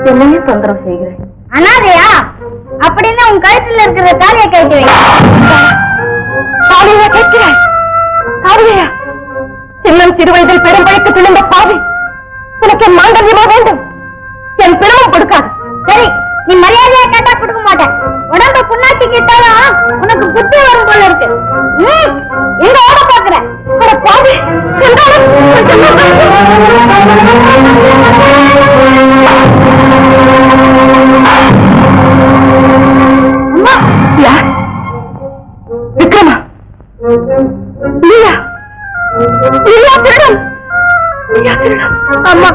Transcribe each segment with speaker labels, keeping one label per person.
Speaker 1: என்னையும் தொந்தரவு செய்கிறேன். அனாதையா அப்படின்னு உன் கழுத்துல இருக்கிற தாலியை கட்டி தாலியை கேட்கிறேன். தாலியா இன்னும் சிறு வயதில் பெரும் பழிக்கு துணிந்த பாவி, உனக்கு என் மாங்கல்யமா வேண்டும், என் பிணமும் கொடுக்காது. சரி, நீ மரியாதையா கேட்டா கொடுக்க மாட்டேன். உடம்பு புண்ணாச்சி கிட்டாலும் உனக்கு புத்தி வரும் போல இருக்கு. இந்த ஓட பாக்குறேன் பாவி. விக்ரமா, அம்மா,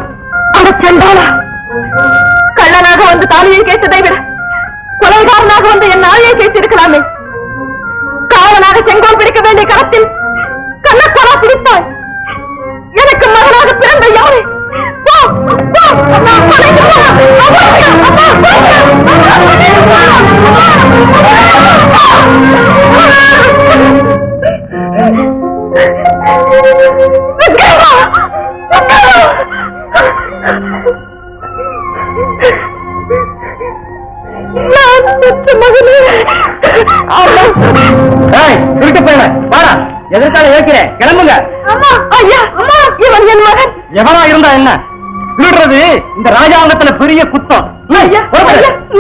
Speaker 1: அவ சென்றாளா? கள்ளனாக வந்து தாலியை கேட்டதை விட கொலைகாரனாக வந்து என் நாளையை கேட்டிருக்கலாமே. காவலனாக செங்கோல் பிடிக்க வேண்டிய களத்தில் கண்ணக்கோலா பிடித்தாய். எனக்கு மகனாக பிறந்த யாரை
Speaker 2: எதற்காக யோசிக்கிறேன்? கிளம்புங்க.
Speaker 1: இவன் என் மகன்.
Speaker 2: எவனா இருந்தா என்ன? திருடுறது இந்த ராஜாங்கத்துல பெரிய குத்தம்.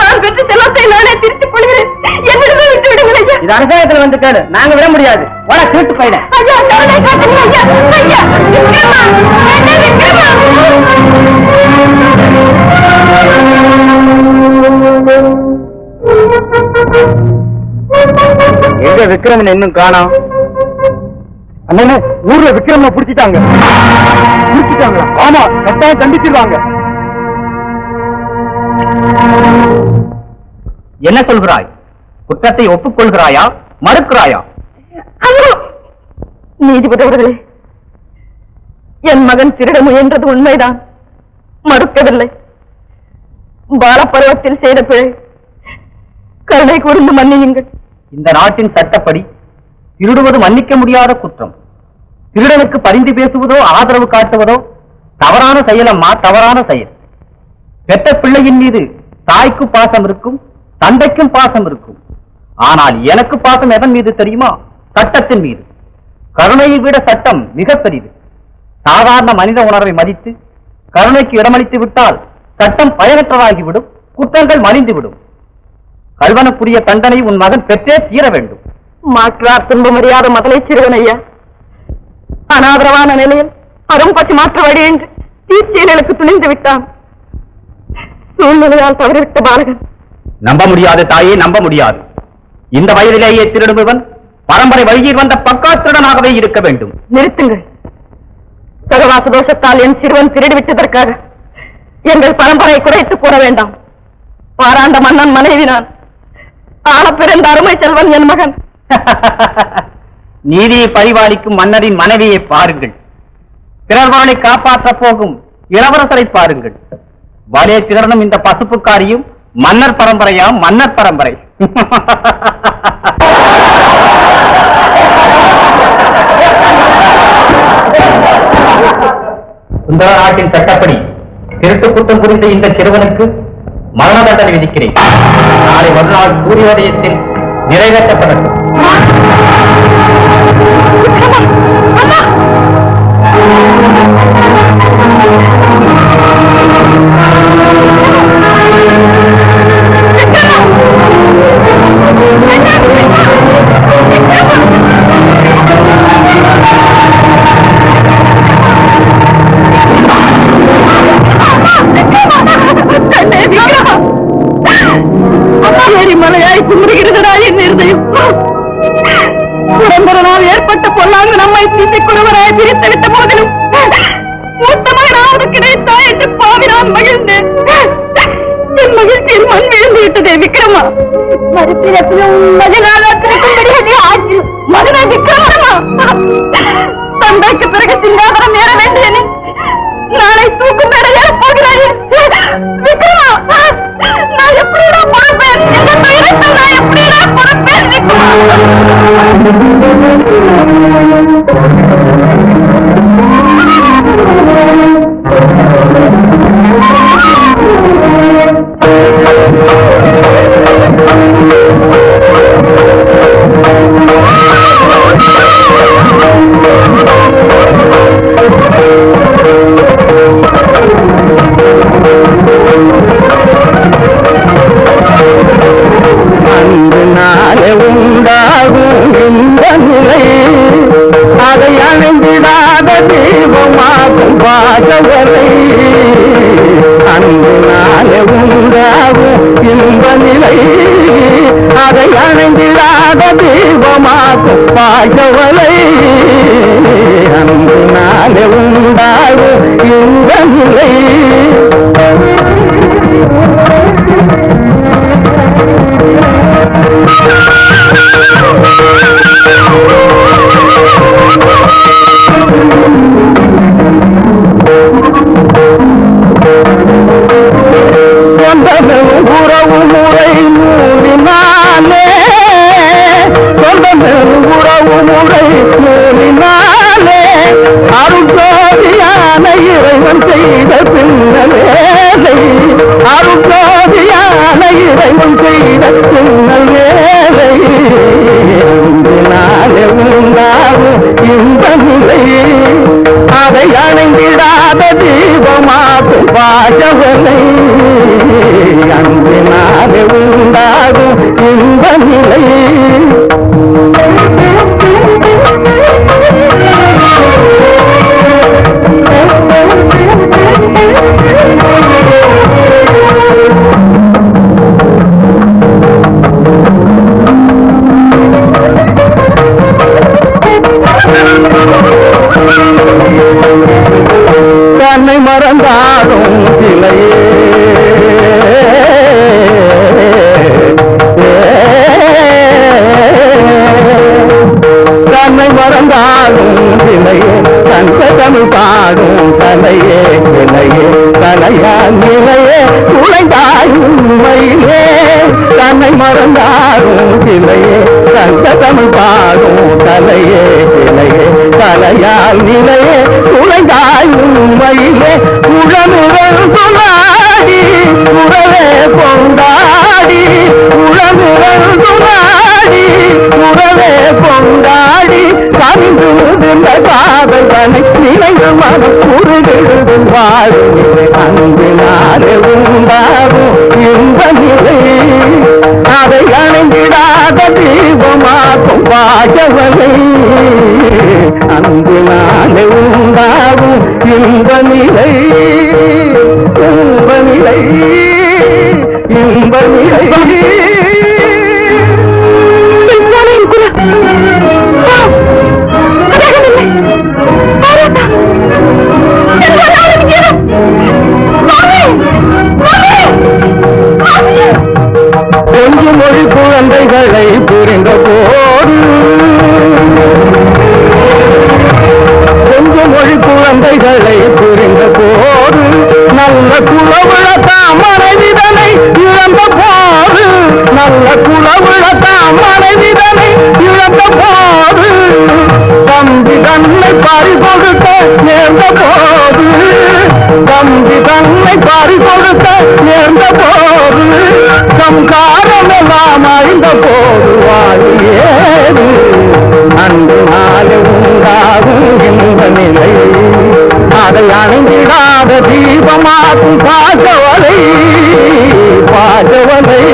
Speaker 1: நான் பெற்ற செல்வத்தை நானே திருச்சி கொள்கிறேன். என்னிடமே விட்டு விடுங்கள் ஐயா.
Speaker 2: இது அரசாங்கத்துல வந்து கேடு, நாங்க விட முடியாது. வர திருட்டு போயிட. எங்க விக்ரமன் இன்னும் காணோம்? அண்ணே, ஊர்ல விக்ரமனை புடிச்சிட்டாங்க. ஆமா, கட்டாயம் தண்டிச்சிருவாங்க. என்ன சொல்கிறாய்? குற்றத்தை ஒப்புக்கொள்கிறாயா, மறுக்கிறாயா?
Speaker 1: நீதிபதி அவர்களே, என் மகன் திருட முயன்றது உண்மைதான், மறுக்கவில்லை. பாலப்பருவத்தில் செய்த பிழை, கருணை கூர்ந்து மன்னியுங்கள்.
Speaker 2: இந்த நாட்டின் சட்டப்படி திருடுவது மன்னிக்க முடியாத குற்றம். திருடனுக்கு பரிந்து பேசுவதோ ஆதரவு காட்டுவதோ தவறான செயல் அம்மா, தவறான செயல். பெற்ற பிள்ளையின் மீது தாய்க்கு பாசம் இருக்கும், தந்தைக்கும் பாசம் இருக்கும். ஆனால் எனக்கு பாசம் எதன் மீது தெரியுமா? சட்டத்தின் மீது. கருணையை விட சட்டம் மிக பெரிது. சாதாரண மனித உணர்வை மதித்து கருணைக்கு இடமளித்து விட்டால் சட்டம் பயனற்றதாகிவிடும், குற்றங்கள் மலிந்துவிடும். கல்வனுக்குரிய தண்டனை உன் மகன் பெற்றே தீர வேண்டும்.
Speaker 1: மாற்றார் துன்பமறியாத மதலை சிறுவன் ஐயா, அனாதரவான நிலையில் அரும்பற்றி மாற்ற வழி என்று தீச்செயலுக்கு துணிந்து விட்டான். சூழ்நிலையால் தவறிவிட்ட பாலகன்.
Speaker 2: நம்ப முடியாது தாயே, நம்ப முடியாது. இந்த வயதிலேயே திருடுபவன் பரம்பரை வழியில் வந்த பக்காத்திரனாகவே இருக்க வேண்டும்.
Speaker 1: நிறுத்துங்கள். சகவாச தோஷத்தால் என் சிறுவன் திருடிவிட்டதற்காக எங்கள் பரம்பரை குறைத்து கூற வேண்டாம். பாராண்ட மன்னன் மனைவி நான். ஆன பிறந்த அருமை செல்வன் என் மகன்.
Speaker 2: நீதியை பரிபாலிக்கும் மன்னரின் மனைவியை பாருங்கள். பிறர்வர்களை காப்பாற்றப் போகும் இளவரசரை பாருங்கள். வலே திரணும் இந்த பசுப்புக்காரியும் மன்னர் பரம்பரையாம், மன்னர் பரம்பரை. சுந்தர நாட்டின் சட்டப்படி திருட்டு குற்றம் குறித்த இந்த சிறுவனுக்கு மரண தண்டனை விதிக்கிறேன். நாளை மறுநாள் சூரியோதயத்தில் நிறைவேற்றப்படட்டும்.
Speaker 1: மலையாய் குமுறுகிறது பொல்லாங்கு நம்மை தீட்டிக் கொள்வராய் பிரித்து விட்ட போதிலும் மூத்த மகனாவது கிடைத்தா என்று பாவினான் மகிழ்ந்தேன். என் மகிழ்ச்சியில் மண் விழுந்து விட்டதே விக்ரமா. மறுபிறப்பிலும் மகனாக பிறக்கும்படி ஆச்சு மகனா விக்ரமரமா. தந்தைக்கு பிறகு சிங்காதனம் ஏற வேண்டியனே நாளை தூக்கும் மேல ஏற போகிறாயே விக்ரமா. நான் எப்படிடா பொறுப்பேன்? எந்த துயரத்தில் நான் எப்படிடா பொறுப்பேன் விக்ரமா?
Speaker 2: அதை அணைந்திடாத தீபமாகும் பாகவரை அன்பு நாளே உண்டாகும் இன்ப நிலை. அதை அணைந்திடாத தீபமாகும் பாகவரை அன்பு நாளே உண்டாகும் இன்ப நிலை. உறவு முறை மூடினாலே உறவு முறை மூடினாலே அருட்சோதியான இறைவன் செய்த பின்னலேலை அருட்சோதியான இறைவன் செய்த பின்னலேலை நாளே உண்டாகும் இந்த நிலை. அதை அணைந்திடாத தீபமாகும் பாகவனை அன்பினாலே உண்டாகும் இந்த நிலை. தன்னை மறந்தாடும் சிலையே தன்னை மறந்தாடும் சிலையே தந்த தமிழ் பாடும் தலையே சிலையே தலையா நிலையே குலைந்தாய் உண்மையிலே. தன்னை மறந்தாடும் சிலையே தந்த தமிழ் பாடும் தலையே சிலையே தலையால் நிலையே குலைந்தாய் உண்மையிலே. உழமுடன் துளாடி உறவே கொண்டாடி உழமுடன் துளாடி உறவே கொண்டாடி கவிந்து முதிர்ந்த காதலனை நினைவு மனம் குறுகிடும் வாழ்விலே அன்பினாலே உண்டாகும் இந்த நிலை. அதை அணைந்திடாத தீபமாகும் பாகவனை அன்பினாலே உண்டாகும் இந்த நிலை. இன்ப நிலை இன்ப நிலை. கொஞ்சம் மொழி குழந்தைகளை புரிந்த போது கொஞ்சம் மொழி குழந்தைகளை புரிந்த போது நல்ல குலவுள தாமரைவிதனை இழந்த போது நல்ல குலவுள தாமரைவிதனை இழந்த போது தம்பி தன்னை பறி கொடுத்த நேர்ந்த போது தம்பி தன்னை பறி கொடுத்த நேர்ந்த போது சம்காரம் எல்லாம் அழிந்த போது வாழியேது அன்று நாளே உண்டாகும் இந்த நிலை. அதை அணைந்திடாத தீபமாகும் பாகவலை பாகவலை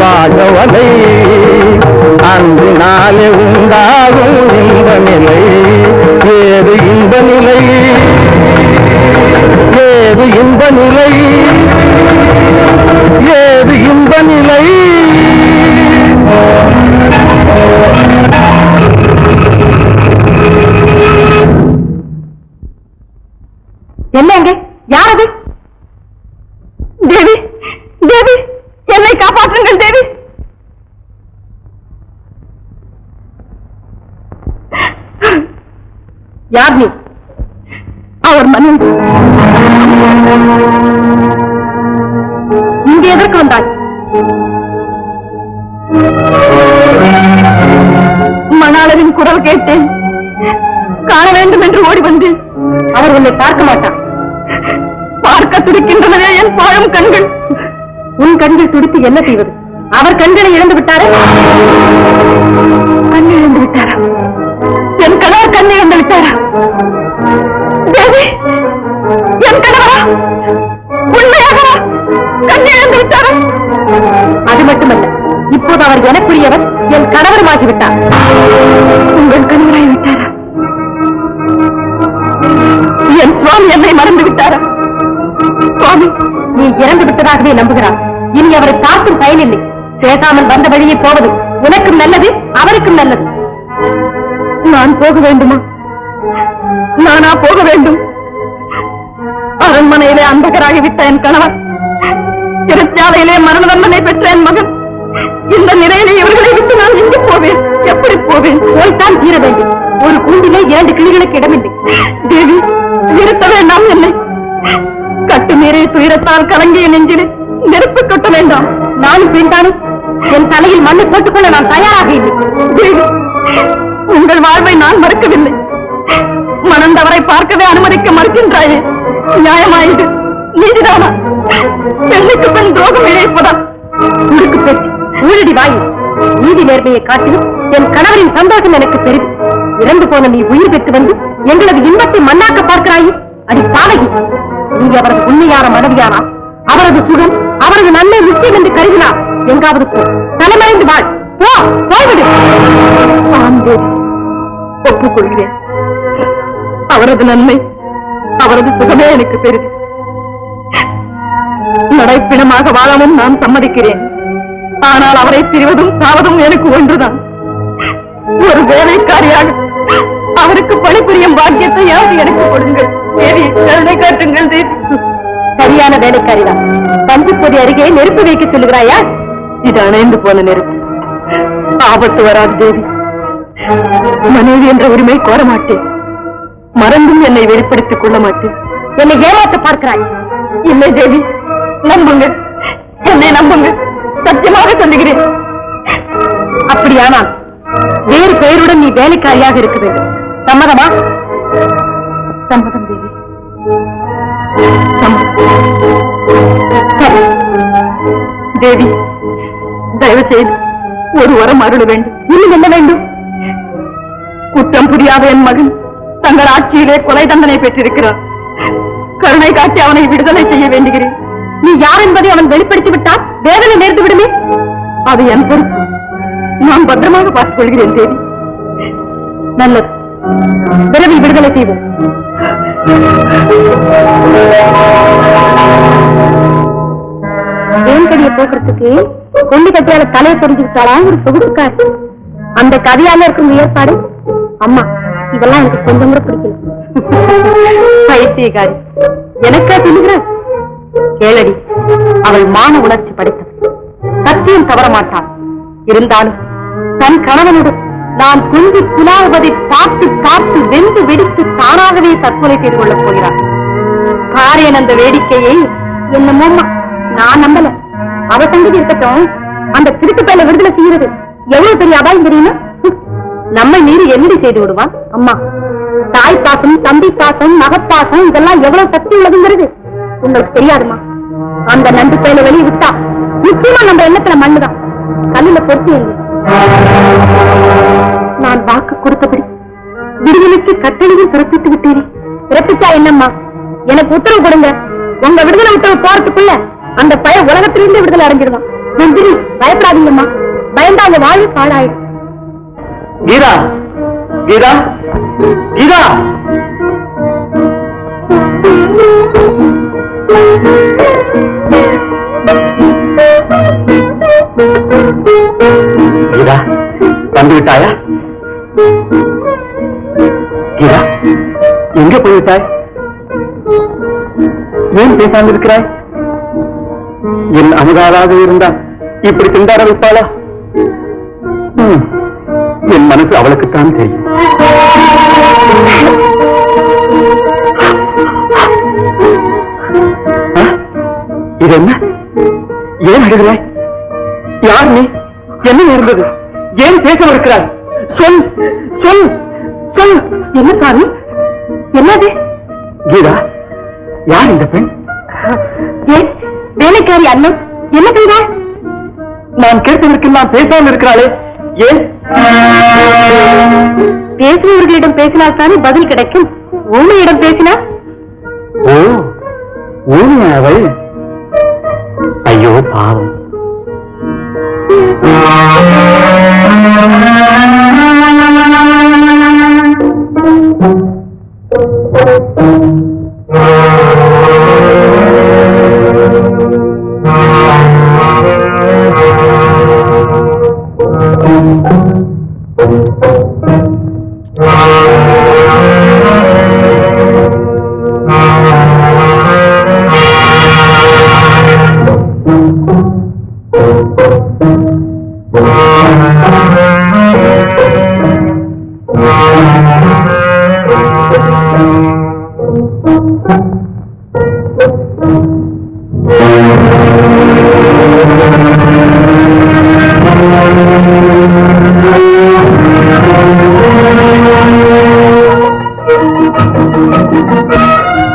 Speaker 2: பாகவலை அன்று நாளே உண்டாகும் இந்த நிலை. ஏது இந்த நிலை ஏது இந்த நிலை ஏது இந்த நிலை.
Speaker 1: என்னங்க? யார் அது? தேவி, தேவி, என்னை காப்பாற்றுங்கள் தேவி. யார் நீ? அவர் மன்னன். இங்கே எதற்கு வந்தாய்? மணாளரின் குரல் கேட்டேன், காண வேண்டும் என்று ஓடி வந்து. அவர் உன்னை பார்க்க மாட்டார். பார்க்க துடிக்கின்றனவே என் பாழும் கண்கள். உன் கண்கள் துடித்து என்ன செய்வது? அவர் கண்களை இழந்து விட்டாரா? கண்ணை இழந்து விட்டாரா? என் கணவர் கண்ணை இழந்து விட்டாரா? தேவி, என் கணவரா? உண்மையாகவா கண்ணை இழந்து விட்டாரா? அது மட்டுமல்ல, இப்போது அவர் எனக்குரியவர், என் கணவருமாகிவிட்டார். உங்கள் கணவராகி விட்டாரா? என் சுவாமி என்னை மறந்து விட்டாரா? சுவாமி, நீ இறந்து விட்டதாகவே நம்புகிறார். இனி அவரை காக்கும் பயனில்லை. பேசாமல் வந்த வழியே போவது உனக்கும் நல்லது, அவருக்கும் நல்லது. நான் போக வேண்டுமா? நானா போக வேண்டும்? அரண்மனையிலே அந்தகராகிவிட்ட என் கணவர், சிறைச்சாலையிலே மரண தண்டனை பெற்ற என் மகன், இந்த நிலையிலே இவர்களை விட்டு நான் எங்கு போவேன்? எப்படி போவேன்? போய்த்தான் தீர வேண்டும். ஒரு கூண்டிலே 2 கிளிகளுக்கு இடமில்லை. தேவி, நிறுத்த வேண்டாம் என்னை. கட்டு மீறி துயரத்தால் கலங்கிய நெஞ்சிலே நெருப்பு கொட்ட வேண்டாம். நானும் பெண்தானே, என் தலையில் மண்ணை போட்டுக்கொள்ள நான் தயாராக இல்லை. தேவி, உங்கள் வாழ்வை நான் மறுக்கவில்லை. மணந்தவரை பார்க்கவே அனுமதிக்க மறுக்கின்றாயே, நியாயமாயிது? நீதிதானா? பெண்ணுக்கு பெண் துரோகம் இழைப்பதா? உருக்கு பேச்சு, ஊழடி வாயு. நீதி நேர்மையை காட்டிலும் என் கணவரின் சந்தோஷம் எனக்கு பெரிது. இறந்து போன நீ உயிர் பெற்று வந்து எங்களது இன்பத்தை மண்ணாக்க பார்க்கிறாயே, அடி பாவகி! நீ அவரது உண்மையான மனைவியானா? அவரது சுகம், அவரது நன்மை நிச்சயம் என்று கருதினா எங்காவது போ, தலைமறைந்து வாழ். போ, போய்விடு. ஒப்புக்கொள்கிறேன். அவரது நன்மை, அவரது சுகமே எனக்கு பெரிது. நடைப்பிணமாக வாழவும் நான் சம்மதிக்கிறேன். ஆனால் அவரை பிரிவதும் சாவதும் எனக்கு ஒன்றுதான். ஒரு வேலைக்காரியாக அவருக்கு பணிபுரியும் பாக்கியத்தை யாரு எனக்கு கொடுங்கள் தேவி, கருணை காட்டுங்கள் தேவி. சரியான வேலைக்காரிதான். பஞ்சுப்பொதி அருகே நெருப்பு வைக்க சொல்லுகிறாயா? இது அணைந்து போன நெருப்பு, ஆபத்து வராது தேவி. மனைவி என்ற உரிமை கோர மாட்டேன். மறந்தும் என்னை வெளிப்படுத்திக் கொள்ள மாட்டேன். என்னை ஏமாற்ற பார்க்கிறாய்? இல்லை தேவி, நம்புங்க, என்னை நம்புங்க, சத்தியமாக சொல்லுகிறேன். அப்படியானால் வேறு பெயருடன் நீ வேலைக்காரியாக இருக்க வேண்டும். சம்மதமா? சம்மதம் தேவி, தேவி. தயவு செய்து ஒரு வரம் அருள வேண்டும். இன்னும் என்ன வேண்டும்? குற்றம் புரியாத என் மகன் தங்கள் ஆட்சியிலே கொலை தண்டனை பெற்றிருக்கிறார். கருணை காட்டி அவனை விடுதலை செய்ய வேண்டுகிறேன். நீ யார் என்பதை அவன் வெளிப்படுத்தி விட்டால் வேதனை நேர்ந்து விடுமே. அது என் பொறுப்பு. நான் பத்திரமாக பார்த்துக் கொள்கிறேன் தேவி. நல்லது, விரைவில் விடுதலை செய்வோம். வேண்கடியை போக்குறதுக்கு கொண்டு கட்டியால தலையை தெரிஞ்சுக்கிட்டாளா ஒரு சொகுக்காரு. அந்த கதையால இருக்கும் ஏற்பாடு. அம்மா, இதெல்லாம் எனக்கு கொஞ்சம் கூட பிடிக்கல. பைத்தியக்காரி, எனக்கா சொல்லுகிற? கேளடி, அவள் மான உணர்ச்சி படைத்தவள், சத்தியம் தவற மாட்டாள். இருந்தாலும் தன் கணவனோடு நான் கொஞ்சி குலாவதை பார்த்து பார்த்து வெந்து வெடித்து தானாகவே தற்கொலை செய்து கொள்ளப் போகிறார். காரியன் அந்த வேடிக்கையை என்னமோம்மா நான் நம்பல. அவ சங்கதி இருக்கட்டும், அந்த திருட்டு பையில விடுதலை செய்யறது எவ்வளவு பெரிய அபாயம் தெரியுமா? நம்மை மீறி என்னடி செய்து விடுவான்? அம்மா, தாய் பாசம், தம்பி பாசம், மகப்பாசம் இதெல்லாம் எவ்வளவு சக்தி உள்ளதுங்கிறது உங்களுக்கு தெரியாதுமா? அந்த நண்டு பையில வெளியே விட்டா நிச்சயமா நம்ம எண்ணத்துல மண்ணுதான். கல்லுல பொறுத்து இல்லை. நான் வாக்கு கொடுத்தபடி விடுதலைக்கு கட்டளையும் பிறப்பித்து விட்டேன். பிறப்பிச்சா என்னம்மா? எனக்கு உத்தரவு கொடுங்க. உங்க விடுதலை உத்தரவு போறதுக்குள்ள அந்த பய உலகத்திலிருந்து விடுதலை அடைஞ்சிருவான். நெஞ்சிரி, பயப்படாதீங்கம்மா. பயந்தா அந்த வாழ்வு பாழாயிடும்.
Speaker 2: கீதா, கீதா, கீதா. கீதா, வந்து விட்டாயா? கீதா, எங்க போய்விட்டாய்? ஏன் பேசாமல் இருக்கிறாய்? என் அமுதாவாக இருந்தா இப்படி திண்டாட வைப்பாளா? என் மனசு அவளுக்குத்தான் தெரியும். இது என்ன? ஏன் அழுகிறாய்? யார் நீ? என்ன நேர்ந்தது? ஏன் பேச மறுக்கிறாய்? சொல் சொல் சொல். என்ன சாமி? என்னது? கீதா, யார் இந்த பெண்? ஏன் வேலைக்காரி அண்ணன் என்ன செய்தார்? நான் கேட்டதற்கெல்லாம் பேசாமல் இருக்கிறாளே, ஏன்? பேசுபவர்களிடம் பேசினால் தானே பதில் கிடைக்கும். ஊமையிடம் பேசினார். ஓ, ஊமையா அவள்? ஐயோ பாவம்.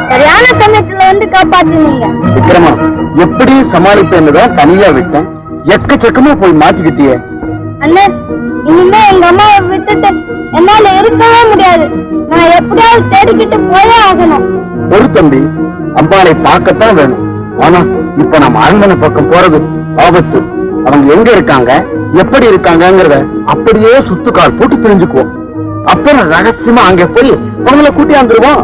Speaker 1: சரியான சமயத்துல வந்து காப்பாற்றுனீங்க.
Speaker 2: விக்ரமா, எப்படி சமாளிப்பேன்னுதான் தனியா விட்டேன். எக்கச்சக்கமா போய் மாட்டிக்கிட்டியே.
Speaker 1: அண்ணன், இனிமே எங்க அம்மாவை விட்டுட்டு என்னால இருக்கவே முடியாது. நான் எப்படியாவது தேடிக்கிட்டு போயே ஆகணும்.
Speaker 2: ஒரு தம்பி, அம்பாளை பார்க்கத்தான் வேணும். ஆனா இப்ப நம்ம அரண்மனை பக்கம் போறது ஆபத்து. அவங்க எங்க இருக்காங்க, எப்படி இருக்காங்கங்கிறத அப்படியே சுத்துக்கால் போட்டு தெரிஞ்சுக்குவோம். அப்புறம் ரகசியமா அங்க போய் அவங்கள கூட்டியாந்துருவோம்.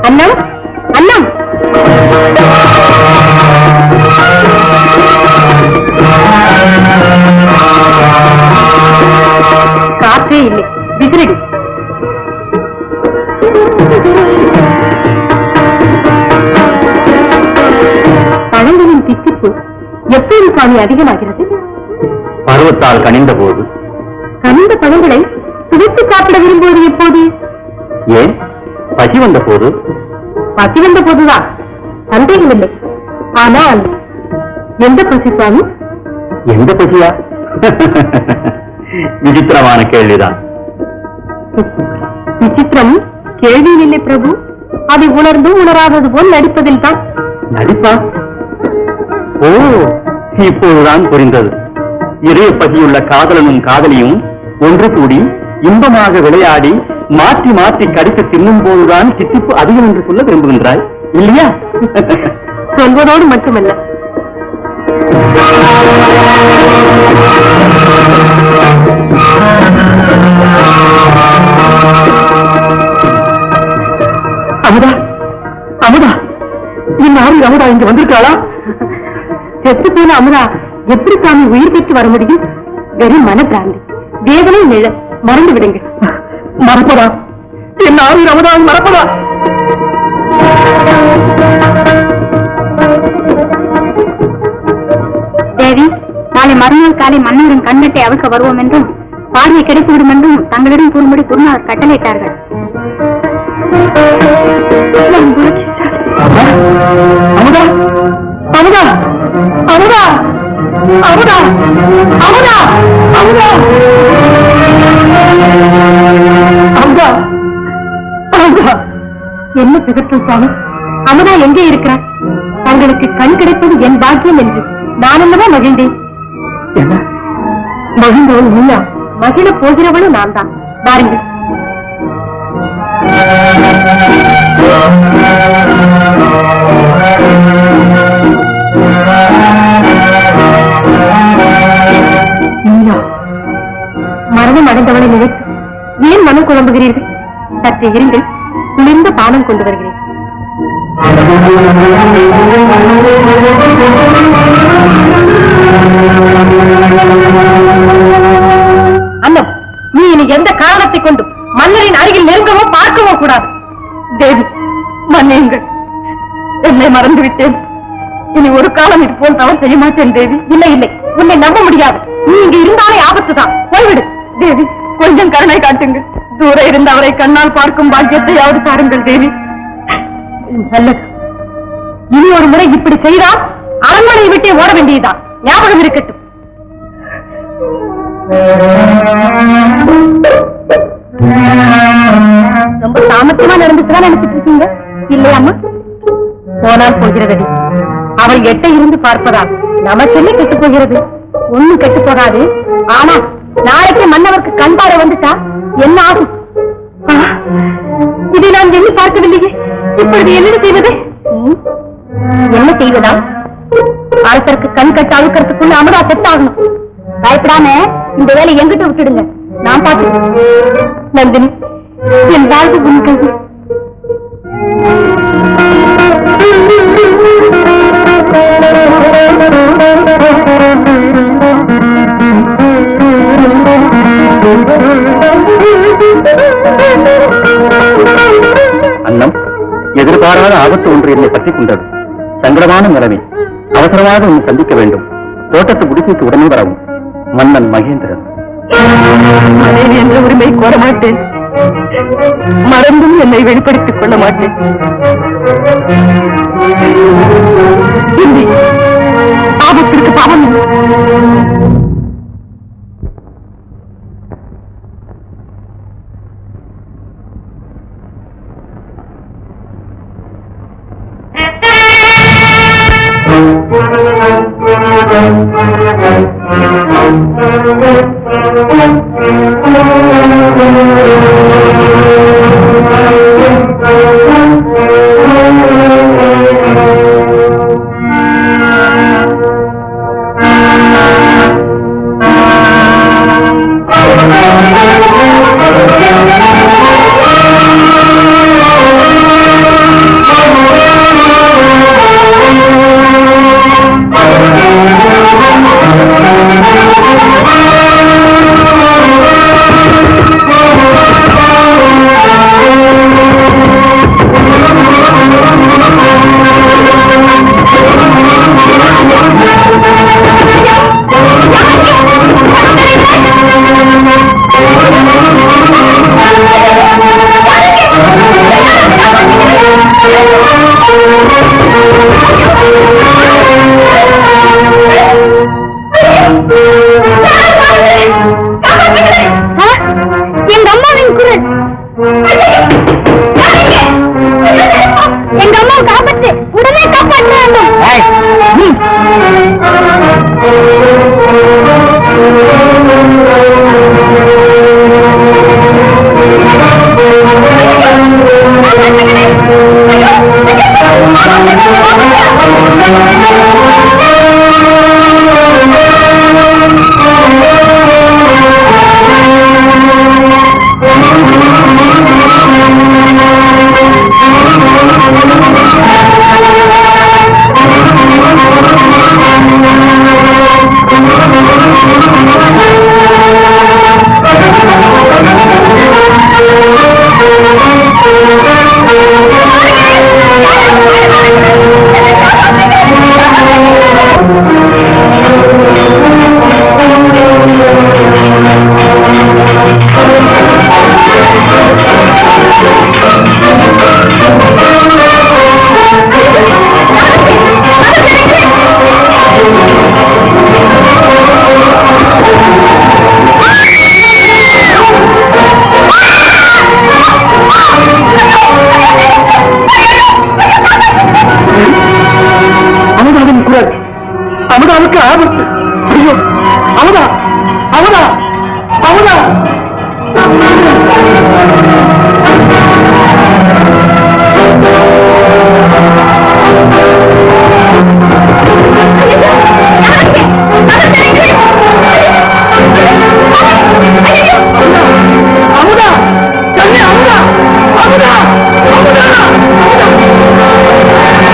Speaker 1: அண்ணம், அண்ணம், காற்றே இல்லை, விசிறடி. பழங்களின் தித்திப்பு எப்போது சுவாமி அதிகமாகிறது?
Speaker 2: பருவத்தால் கனிந்த போது.
Speaker 1: கனிந்த பழங்களை சுவைத்து சாப்பிட விரும்புவது எப்போது?
Speaker 2: ஏன், பசி வந்த போது.
Speaker 1: பசி வந்த போதுதான், சந்தேகமில்லை. ஆனால் எந்த பசி சுவாமி?
Speaker 2: எந்த பசியா? விசித்திரமான கேள்விதான்.
Speaker 1: விசித்திரம் கேள்வியில் இல்லை பிரபு. அதை உணர்ந்து உணராதது போல் நடிப்பதில் தான்.
Speaker 2: நடிப்பா? ஓ, இப்போதுதான் புரிந்தது. இதய பசியுள்ள காதலனும் காதலியும் ஒன்று கூடி இன்பமாக விளையாடி மாற்றி மாற்றி கடித்து தின்னும் போதுதான் தித்திப்பு அதிகம் என்று சொல்ல விரும்புகின்றாய், இல்லையா?
Speaker 1: சொல்வதோடு மட்டுமல்ல,
Speaker 2: அமுதா, அமுதா, இந்நாளில் அமுதா இங்க வந்திருக்காளா?
Speaker 1: செத்து போன அமுதா எப்படி சாமி உயிர் பெற்று வர முடியும்? வெறும் மனப்பிராந்தி, வேதனை நிழல். மறந்து விடுங்க.
Speaker 2: மறப்பதா? என் ஆறு அமுதா மறப்பதா?
Speaker 1: தேவி, நாளை மறுநாள் காலை மன்னரின் கண்ணட்டை அவிழ்க்க வருவோம் என்றும் பார்வை கிடைத்துவிடும் என்றும் தங்களிடம் கூறும்படி குருநாதர் கட்டளையிட்டார்கள்.
Speaker 2: அமுதா, அமுதா, அமுதா, அமுதா, அமுதா, அமுதா, அமுதா, அமுதா.
Speaker 1: என்ன பிதற்றும் சுவாமி? அமுதா எங்கே இருக்கிறார்? தங்களுக்கு கண் கிடைப்பது என் பாக்கியம் என்று நான் என்னதான் மகிழ்ந்தேன்.
Speaker 2: என்ன மகிழ்ந்தவள் நீயா?
Speaker 1: மகிழ போகிறவளும் நான் தான். பாருங்கள். மரணம் அடைந்தவளை நினைத்து ஏன் மனம் குழம்புகிறீர்கள்? சற்று இருங்கள், குளிர்ந்த பானம் கொண்டு வருகிறேன். அண்ணன், நீ இனி எந்த காரணத்தை கொண்டு மன்னரின் அருகில் நெருங்கவோ பார்க்கவோ கூடாது. தேவி, மன்னியுங்கள், என்னை மறந்துவிட்டேன். இனி ஒரு காலம் இது போல் தவறு செய்ய மாட்டேன் தேவி. இல்லை இல்லை, உன்னை நம்ப முடியாது. நீ இங்கு இருந்தாலே ஆபத்துதான். போய்விடு தேவி, கொஞ்சம் கருணை காட்டுங்கள். தூர இருந்து அவரை கண்ணால் பார்க்கும் பாக்கியத்தையாவது பாருங்கள் தேவி. நல்லது. இனி ஒரு முறை இப்படி செய்தால் அரண்மனையை விட்டே ஓட வேண்டியதுதான். ஞாபகம் இருக்கட்டும். ரொம்ப சாமர்த்தியமா நடந்துச்சுதான் நினைச்சிட்டு இருக்கீங்க இல்லையாம்மா? போனால் போகிறதடி. அவள் எட்டை இருந்து பார்ப்பதால் நமக்கு என்ன கெட்டு போகிறது? ஒண்ணும் கெட்டு போகாது. ஆனா நாளைக்கு மன்னவருக்கு கண் பாட வந்துட்டா என்ன ஆகும்? இதை நான் எண்ணி பார்க்கவில்லையே. இப்பொழுது என்ன செய்வது? என்ன செய்வதா? அரசருக்கு கண் கட்ட அழுக்கிறதுக்குள்ள அமரா செத்தாகணும். பயப்படாம இந்த வேலை எங்கிட்ட விட்டுடுங்க, நான் பார்த்து. நந்தினி, என் வாழ்வு உன் கையில்.
Speaker 2: அண்ணம், எதிர்பாராத ஆபத்து ஒன்று என்னை பற்றிக் கொண்டது. சங்கடமான நிலைமை. அவசரமாக உன்னை சந்திக்க வேண்டும். தோட்டத்து குடிசைக்கு உடனே வரவும். மன்னன் மகேந்திரன்.
Speaker 1: மனைவி என்ற உரிமை கோர மாட்டேன். மறந்தும் என்னை வெளிப்படுத்திக் கொள்ள மாட்டேன். ஆபத்திற்கு பாவம்.
Speaker 2: அமுதாவுக்கு ஆபத்து. ஐயோ, அமுதா, அமுதா, அமுதா. அமுதா, கண்ணே, அமுதா, அமுதா, அமுதா, அமுதா.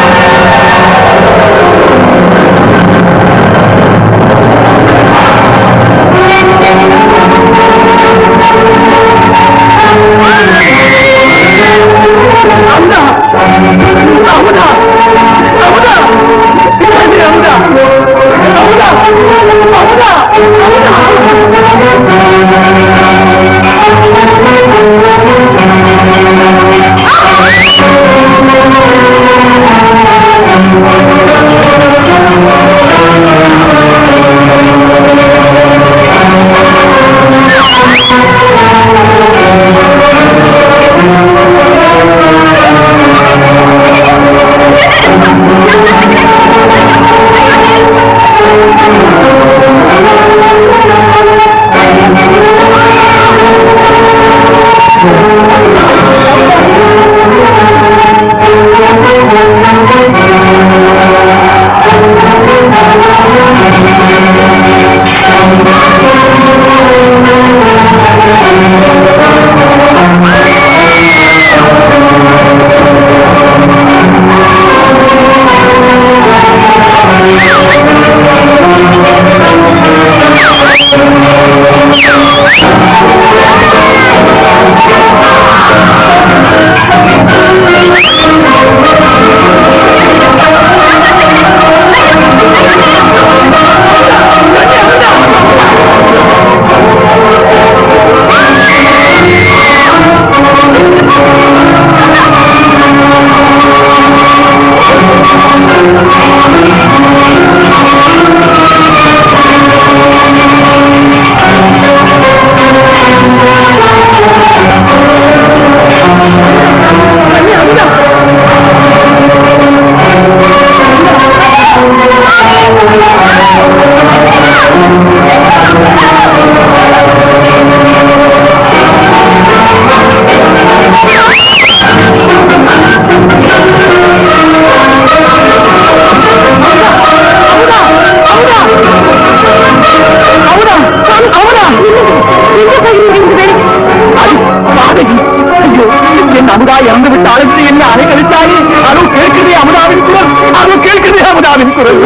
Speaker 2: அமுதா இறந்து விட்ட அழைத்து என்ன அலைக்கழித்தாயே அதோ கேட்குதே அமுதாவின் குரல் அதோ கேட்குதே அமுதாவின் குரல்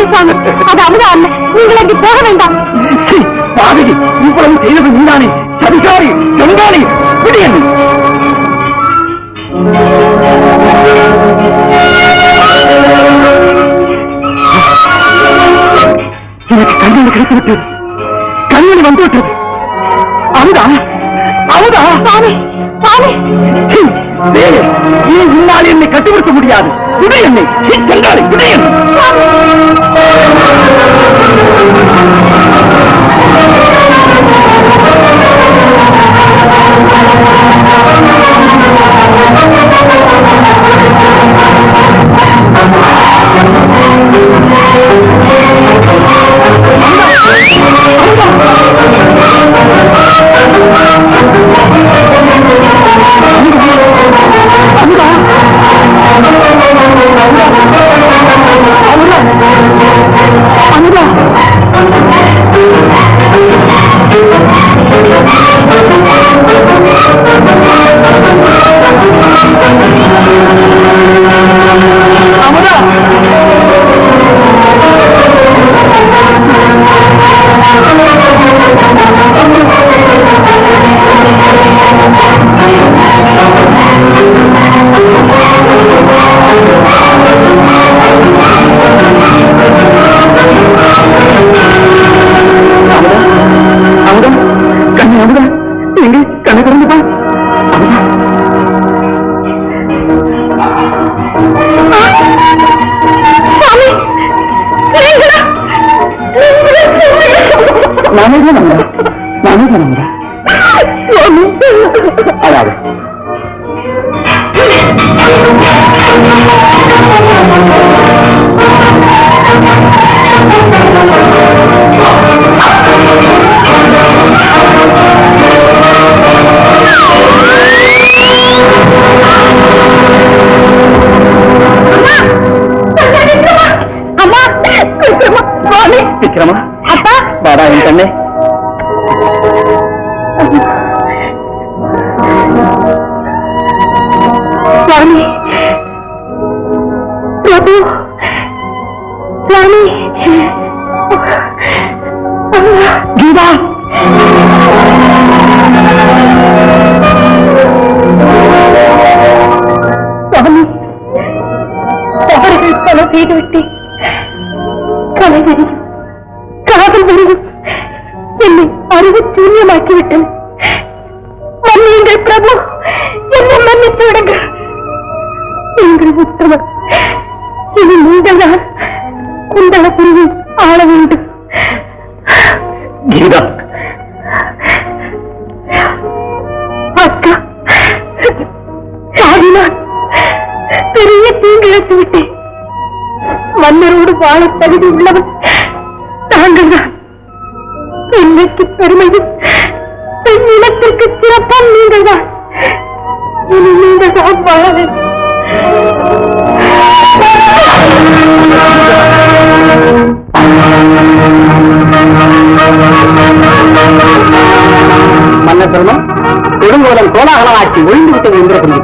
Speaker 1: அது அமுதா அல்ல நீங்கள் அங்கு போக வேண்டாம்
Speaker 2: பாதகி இவ்வளவு செய்தது நீதானே சதிகாரி கங்காணி விடியன் எனக்கு கண்கள் கிடைத்து விட்டது கண்கள் வந்து விட்டது அமுதா அமுதா
Speaker 1: சாமி சாமி
Speaker 2: நீ உன்னால் என்னை கட்டுப்படுத்த முடியாது விடு என்னை கங்காணி விடியன் விக்ரமா அப்பா பாடா என் கண்ணே
Speaker 1: சுவாமி பிரபு சுவாமி
Speaker 2: கீதா
Speaker 1: சுவாமி தவறுகள் பல செய்துவிட்டேன் கலை வெறியும் காதல் வெறியும் என்னை அறிவு சூன்யமாக்கிவிட்டது மன்னியுங்கள் பிரபு என்னை மன்னித்து விடுங்கள் எங்கள் உத்தமர் இனி நீங்கள் தான் குண்டல பிரிவை ஆள வேண்டும்
Speaker 2: கீதா
Speaker 1: அக்கா சாதினான் பெரிய தீங்கிழத்து விட்டேன் மன்னரோடு வாழ தகுதி உள்ளவன் தாங்கள் தான் என்னைக்கு பெருமையும் பெண் இனத்திற்கு சிறப்பால் நீங்கள் தான் இனி நீங்கள் தான் வாழ வேண்டும்
Speaker 2: மன்னர் பெருமன் கொடுங்கோலம் கோலாகலமாக்கி ஒழிந்து விட்டது என்ற சொல்லி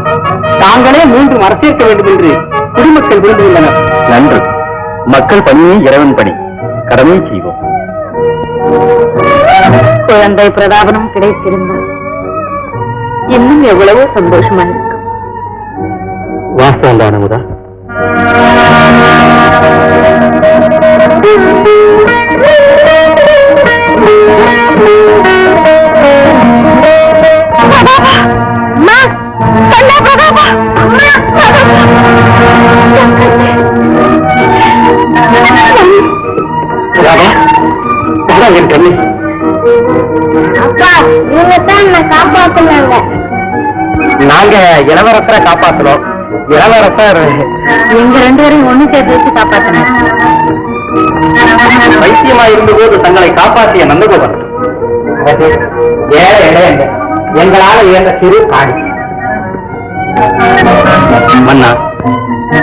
Speaker 2: தாங்களே மீண்டும் அரசேற்க வேண்டும் என்று குடிமக்கள் விரும்புகின்றனர். நன்று. மக்கள் பணியே இறைவன் பணி. கடமை செய்வோம்.
Speaker 1: குழந்தை பிரதாபனம் கிடைத்திருந்தால் இன்னும் எவ்வளவோ சந்தோஷமா இருக்கும்.
Speaker 2: வாஸ்தவம் தான் அமுதா.
Speaker 1: காப்பாத்துனாங்க.
Speaker 2: நாங்க இளவரசரை காப்பாத்தணும். இளவரசர்
Speaker 1: எங்க 2 பேரும் ஒண்ணு சேர்த்து வச்சு காப்பாத்தினாங்க.
Speaker 2: வைத்தியமா இருந்தபோது தங்களை காப்பாற்றிய நந்தகோபன் ஏழை இடையங்க எங்களால் இயந்த சிறு காணி. மன்னா,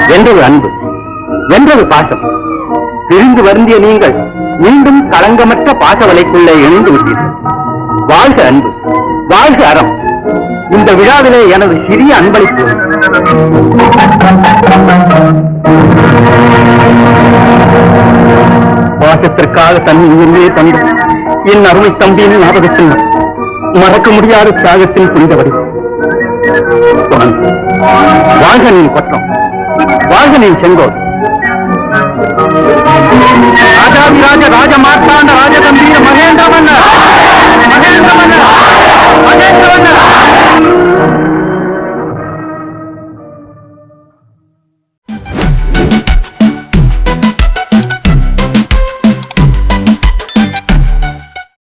Speaker 2: வென்றது அன்பு, வென்றது பாசம். பிரிந்து வருந்திய நீங்கள் மீண்டும் களங்கமற்ற பாச வலைக்குள்ளே இணைந்து விட்டீர்கள். வாழ்க அன்பு, வாழ்க அறம். இந்த விழாவிலே எனது சிறிய அன்பளிப்பு. பாசத்திற்காக தன் உயிரிலே தந்து என் அருமை தம்பியின் ஞாபகத்தில் மறக்க முடியாத தியாகத்தில் புரிந்தவரை வாழ்க நீ பட்டம், வாழ்க நீ செங்கோல். ராஜாதிராஜ ராஜமார்த்தாண்ட ராஜதம்பீர மகேந்திர மன்னர்